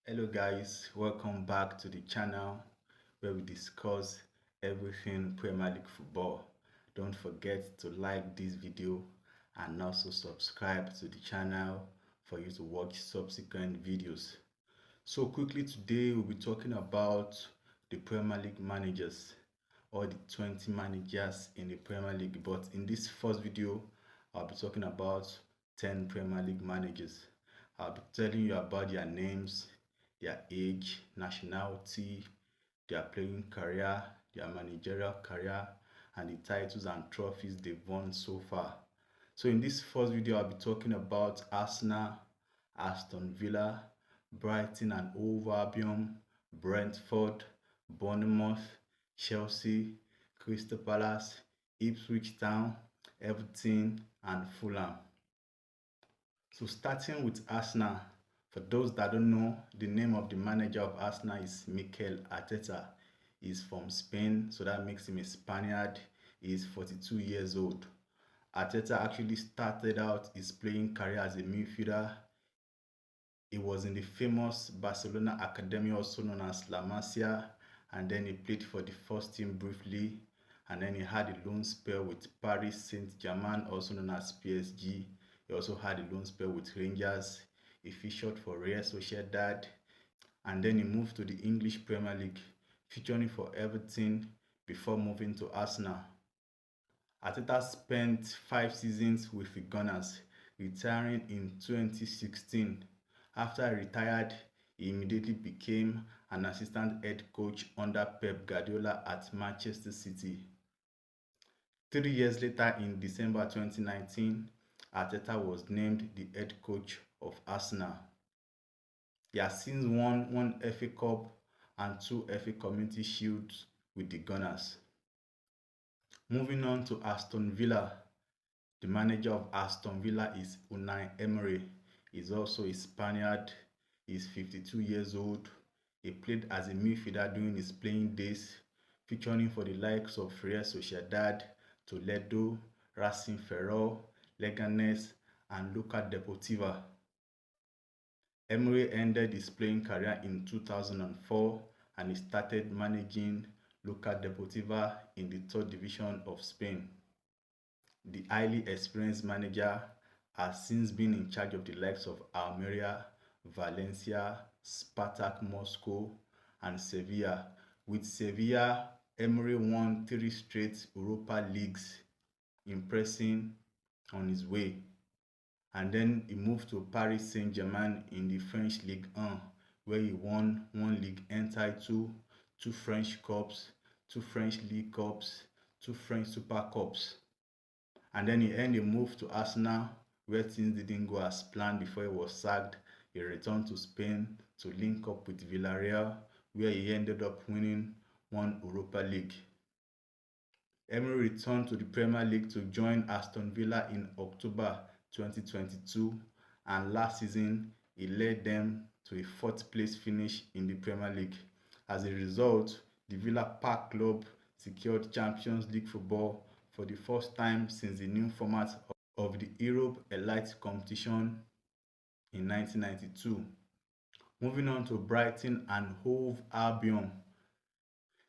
Hello guys, welcome back to the channel where we discuss everything Premier League football. Don't forget to like this video and also subscribe to the channel for you to watch subsequent videos. So quickly today we'll be talking about the Premier League managers or the 20 managers in the Premier League, but in this first video I'll be talking about 10 Premier League managers. I'll be telling you about their names, their age, nationality, their playing career, their managerial career, and the titles and trophies they've won so far. So in this first video, I'll be talking about Arsenal, Aston Villa, Brighton and Hove Albion, Brentford, Bournemouth, Chelsea, Crystal Palace, Ipswich Town, Everton, and Fulham. So starting with Arsenal, for those that don't know, the name of the manager of Arsenal is Mikel Arteta. He's from Spain, so that makes him a Spaniard. He's 42 years old. Arteta actually started out his playing career as a midfielder. He was in the famous Barcelona Academy, also known as La Masia, and then he played for the first team briefly, and then he had a loan spell with Paris Saint-Germain, also known as PSG. He also had a loan spell with Rangers. He featured for Real Sociedad, and then he moved to the English Premier League, featuring for Everton before moving to Arsenal. Arteta spent 5 seasons with the Gunners, retiring in 2016. After he retired, he immediately became an assistant head coach under Pep Guardiola at Manchester City. 3 years later, in December 2019, Arteta was named the head coach of Arsenal. He has since won 1 FA Cup and 2 FA Community Shields with the Gunners. Moving on to Aston Villa. The manager of Aston Villa is Unai Emery. He's also a Spaniard. He's 52 years old. He played as a midfielder during his playing days, featuring for the likes of Real Sociedad, Toledo, Racing Ferrol, Leganés, and Lucas Deportiva. Emery ended his playing career in 2004 and he started managing Lucas Deportiva in the 3rd division of Spain. The highly experienced manager has since been in charge of the likes of Almeria, Valencia, Spartak Moscow, and Sevilla. With Sevilla, Emery won 3 straight Europa Leagues, impressing on his way. And then he moved to Paris Saint-Germain in the French Ligue 1, where he won 1 Ligue 1 title, 2 French Cups, 2 French League Cups, 2 French Super Cups. And then he moved to Arsenal, where things didn't go as planned before he was sacked. He returned to Spain to link up with Villarreal, where he ended up winning 1 Europa League. Emery returned to the Premier League to join Aston Villa in October 2022, and last season he led them to a 4th place finish in the Premier League. As a result, the Villa Park club secured Champions League football for the first time since the new format of the Europe Elite competition in 1992. Moving on to Brighton and Hove Albion.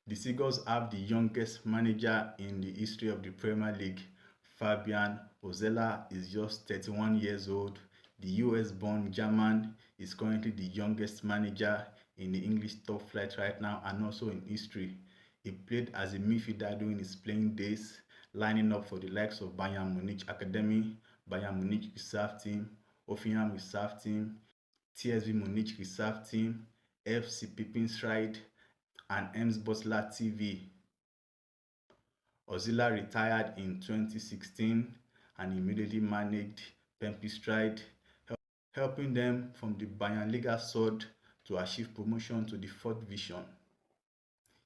The Seagulls have the youngest manager in the history of the Premier League. Fabian Ozela is just 31 years old. The US-born German is currently the youngest manager in the English top flight right now and also in history. He played as a midfielder during his playing days, lining up for the likes of Bayern Munich Academy, Bayern Munich reserve team, Hoffenheim reserve team, TSV Munich reserve team, FC Pippenstride, and Ems Butler TV. Ozila retired in 2016 and immediately managed Pippenstride, helping them from the Bayernliga Süd to achieve promotion to the 4th division.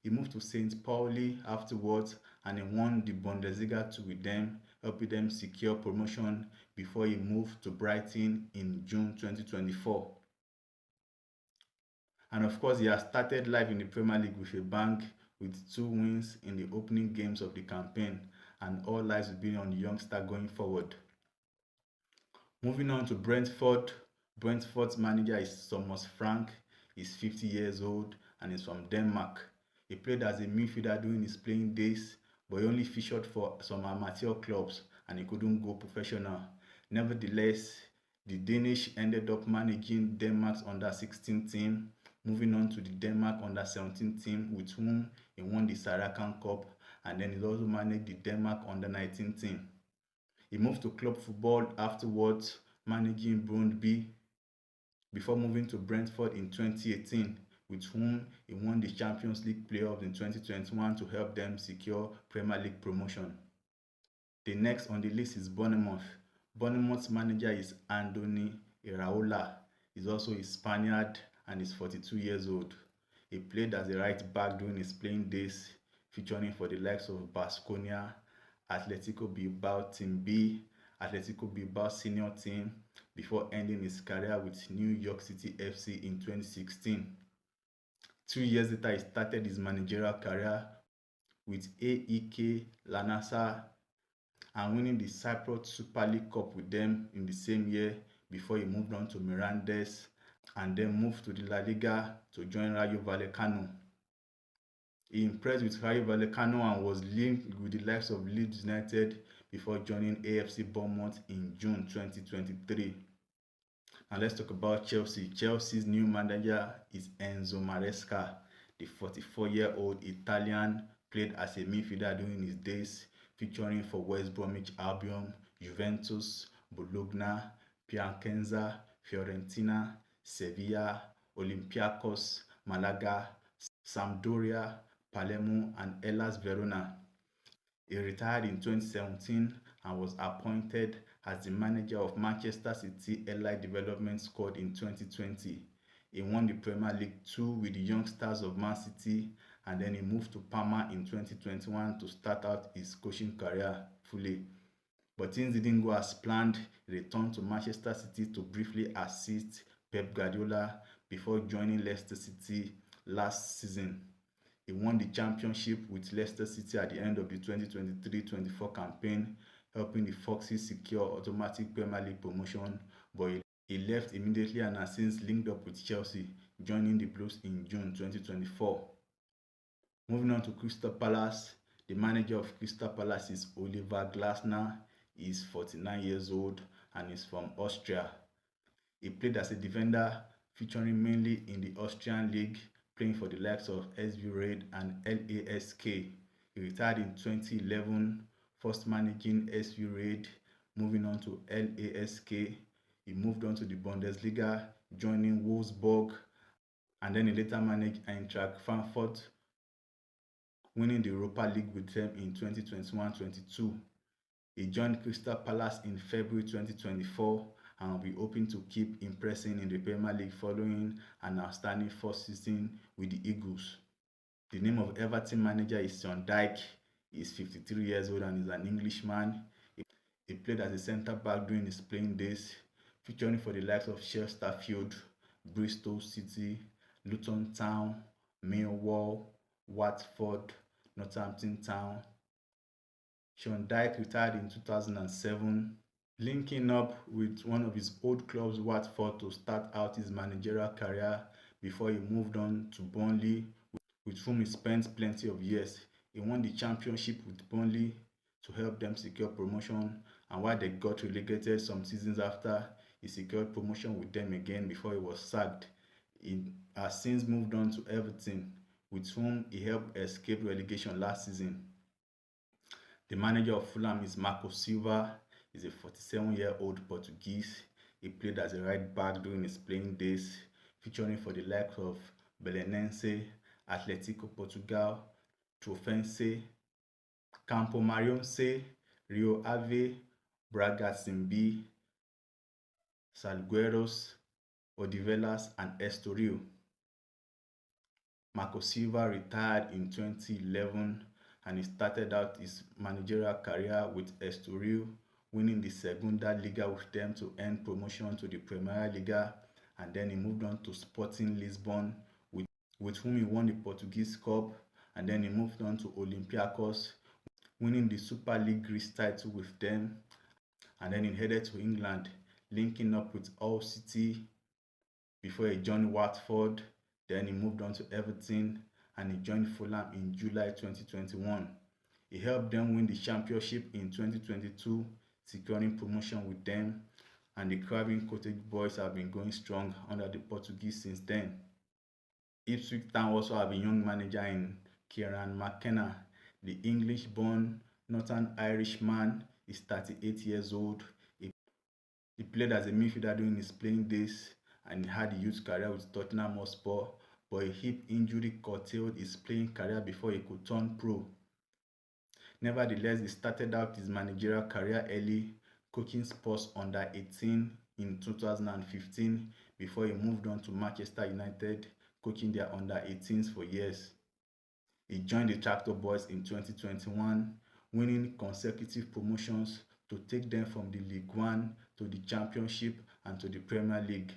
He moved to St. Pauli afterwards and he won the Bundesliga 2 with them, helping them secure promotion before he moved to Brighton in June 2024. And of course, he has started life in the Premier League with a bang, with 2 wins in the opening games of the campaign, and all eyes will be on the youngster going forward. Moving on to Brentford. Brentford's manager is Thomas Frank. He's 50 years old and is from Denmark. He played as a midfielder during his playing days, but he only featured for some amateur clubs and he couldn't go professional. Nevertheless, the Danish ended up managing Denmark's under-16 team, moving on to the Denmark under-17 team, with whom he won the Sarakan Cup, and then he also managed the Denmark under-19 team. He moved to club football afterwards, managing Brøndby before moving to Brentford in 2018, with whom he won the Champions League playoffs in 2021 to help them secure Premier League promotion. The next on the list is Bournemouth. Bournemouth's manager is Andoni Iraola. He's also a Spaniard and is 42 years old. He played as a right back during his playing days, featuring for the likes of Baskonia, Atletico Bilbao Team B, Atletico Bilbao Senior Team, before ending his career with New York City FC in 2016. 2 years later, he started his managerial career with AEK Lanasa and winning the Cypriot Super League Cup with them in the same year before he moved on to Mirandes and then moved to the La Liga to join Rayo Vallecano. He impressed with Rayo Vallecano and was linked with the likes of Leeds United before joining AFC Bournemouth in June 2023. And let's talk about Chelsea. Chelsea's new manager is Enzo Maresca. The 44-year-old Italian played as a midfielder during his days, featuring for West Bromwich Albion, Juventus, Bologna, Piacenza, Fiorentina, Sevilla, Olympiacos, Malaga, Sampdoria, Palermo, and Hellas Verona. He retired in 2017 and was appointed as the manager of Manchester City Elite Development Squad in 2020. He won the Premier League 2 with the youngsters of Man City, and then he moved to Parma in 2021 to start out his coaching career fully. But things didn't go as planned. He returned to Manchester City to briefly assist Pep Guardiola before joining Leicester City last season. He won the championship with Leicester City at the end of the 2023-24 campaign, helping the Foxes secure automatic Premier League promotion, but he left immediately and has since linked up with Chelsea, joining the Blues in June 2024. Moving on to Crystal Palace, the manager of Crystal Palace is Oliver Glasner. He is 49 years old and is from Austria. He played as a defender, featuring mainly in the Austrian League, playing for the likes of SV Red and LASK. He retired in 2011, first managing SV Red, moving on to LASK. He moved on to the Bundesliga, joining Wolfsburg, and then he later managed Eintracht Frankfurt, winning the Europa League with them in 2021-22. He joined Crystal Palace in February 2024 and will be hoping to keep impressing in the Premier League following an outstanding first season with the Eagles. The name of Everton manager is Sean Dyche. He is 53 years old and is an Englishman. He played as a centre-back during his playing days, featuring for the likes of Chesterfield, Bristol City, Luton Town, Millwall, Watford, Northampton Town. Sean Dyche retired in 2007, linking up with one of his old clubs, Watford, to start out his managerial career before he moved on to Burnley, with whom he spent plenty of years. He won the championship with Burnley to help them secure promotion, and while they got relegated some seasons after, he secured promotion with them again before he was sacked. He has since moved on to Everton, with whom he helped escape relegation last season. The manager of Fulham is Marco Silva. He's a 47-year-old Portuguese. He played as a right back during his playing days, featuring for the likes of Belenense, Atlético Portugal, Trofense, Campo Marionse, Rio Ave, Braga Simbi, Salgueiros, Odivelas, and Estoril. Marco Silva retired in 2011 and he started out his managerial career with Estoril, winning the Segunda Liga with them to earn promotion to the Premier Liga, and then he moved on to Sporting Lisbon, with whom he won the Portuguese Cup, and then he moved on to Olympiacos, winning the Super League Greece title with them, and then he headed to England, linking up with Hull City before he joined Watford, Then he moved on to Everton and he joined Fulham in July 2021. He helped them win the championship in 2022, securing promotion with them, and the Craven Cottage boys have been going strong under the Portuguese since then. Ipswich Town also have a young manager in Kieran McKenna. The English-born Northern Irishman is 38 years old. He played as a midfielder during his playing days and he had a youth career with Tottenham Hotspur, but a hip injury curtailed his playing career before he could turn pro. Nevertheless, he started out his managerial career early, coaching Spurs under 18 in 2015 before he moved on to Manchester United, coaching their under 18s for years. He joined the Tractor Boys in 2021, winning consecutive promotions to take them from the League One to the Championship and to the Premier League.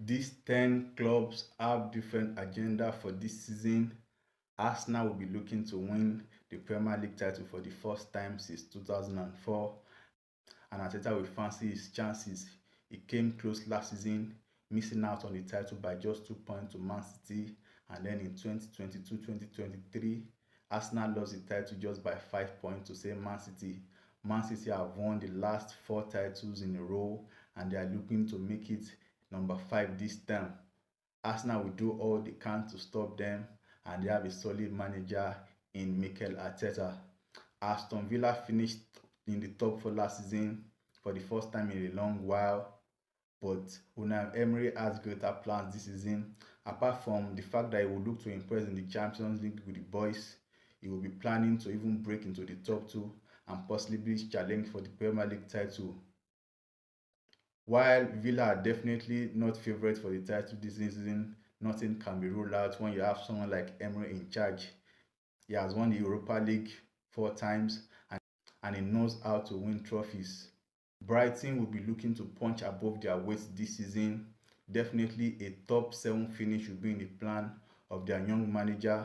These 10 clubs have different agenda for this season. Arsenal will be looking to win the Premier League title for the first time since 2004, and Arteta will fancy his chances. He came close last season, missing out on the title by just 2 points to Man City, and then in 2022-2023, Arsenal lost the title just by 5 points to say Man City. Man City have won the last 4 titles in a row and they are looking to make it number 5 this time. Arsenal will do all they can to stop them and they have a solid manager in Mikel Arteta. Aston Villa finished in the top 4 last season for the first time in a long while, but Unai Emery has greater plans this season. Apart from the fact that he will look to impress in the Champions League with the boys, he will be planning to even break into the top 2 and possibly challenge for the Premier League title. While Villa are definitely not favourites for the title this season, nothing can be ruled out when you have someone like Emery in charge. He has won the Europa League 4 times and he knows how to win trophies. Brighton will be looking to punch above their weight this season. Definitely a top 7 finish will be in the plan of their young manager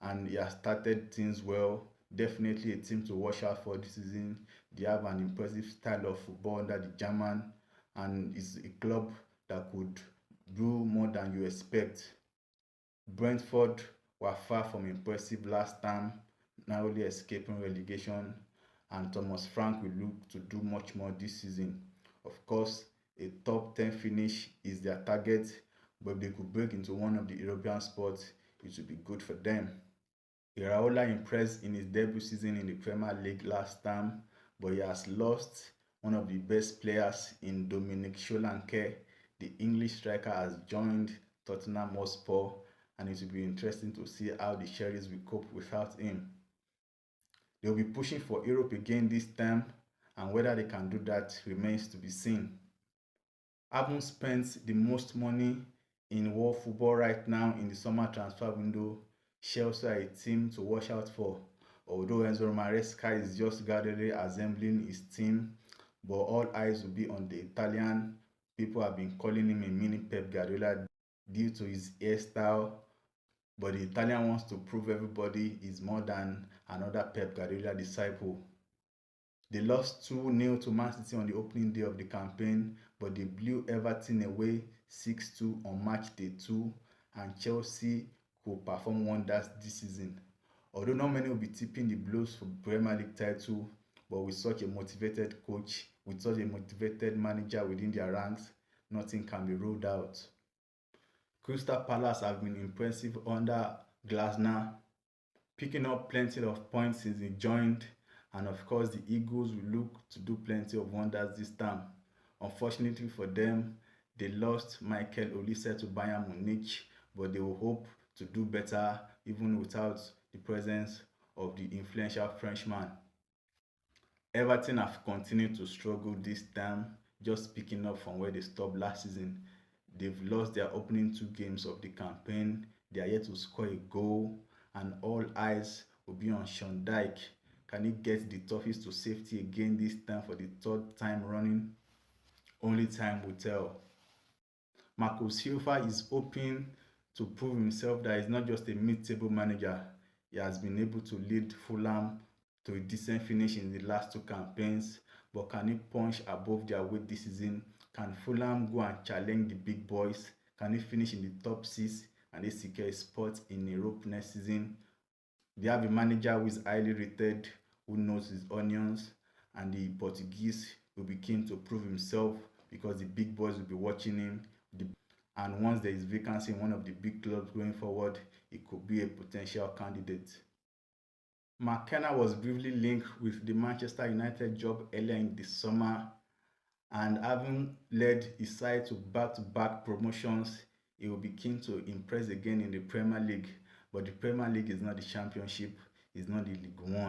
and he has started things well. Definitely a team to watch out for this season. They have an impressive style of football under the German and it's a club that could do more than you expect. Brentford were far from impressive last time, narrowly escaping relegation, and Thomas Frank will look to do much more this season. Of course, a top 10 finish is their target, but if they could break into one of the European spots, it would be good for them. Iraola impressed in his debut season in the Premier League last time, but he has lost one of the best players in Dominic Solanke. The English striker has joined Tottenham Hotspur, and it will be interesting to see how the Cherries will cope without him. They will be pushing for Europe again this time, and whether they can do that remains to be seen. Having spent the most money in world football right now in the summer transfer window, Chelsea are a team to watch out for. Although Enzo Maresca is just gradually assembling his team, but all eyes will be on the Italian. People have been calling him a mini Pep Guardiola due to his hairstyle, but the Italian wants to prove everybody is more than another Pep Guardiola disciple. They lost 2-0 to Man City on the opening day of the campaign, but they blew Everton away 6-2 on match day 2, and Chelsea could perform wonders this season. Although not many will be tipping the Blues for Premier League title, but with such a motivated coach, with such a motivated manager within their ranks, nothing can be ruled out. Crystal Palace have been impressive under Glasner, picking up plenty of points since he joined, and of course the Eagles will look to do plenty of wonders this time. Unfortunately for them, they lost Mikel to Bayern Munich, but they will hope to do better even without the presence of the influential Frenchman. Everton have continued to struggle this time, just picking up from where they stopped last season. They've lost their opening 2 games of the campaign. They are yet to score a goal, and all eyes will be on Sean Dyche. Can he get the Toffees to safety again this time for the 3rd time running? Only time will tell. Silva is hoping to prove himself that he's not just a mid-table manager. He has been able to lead Fulham to a decent finish in the last 2 campaigns, but can he punch above their weight this season? Can Fulham go and challenge the big boys? Can he finish in the top 6 and they secure a spot in Europe next season? They have a manager who is highly rated, who knows his onions, and the Portuguese will be keen to prove himself because the big boys will be watching him. And once there is vacancy in one of the big clubs going forward, it could be a potential candidate. McKenna was briefly linked with the Manchester United job earlier in the summer, and having led his side to back-to-back promotions, he will be keen to impress again in the Premier League. But the Premier League is not the Championship, it's not the League One.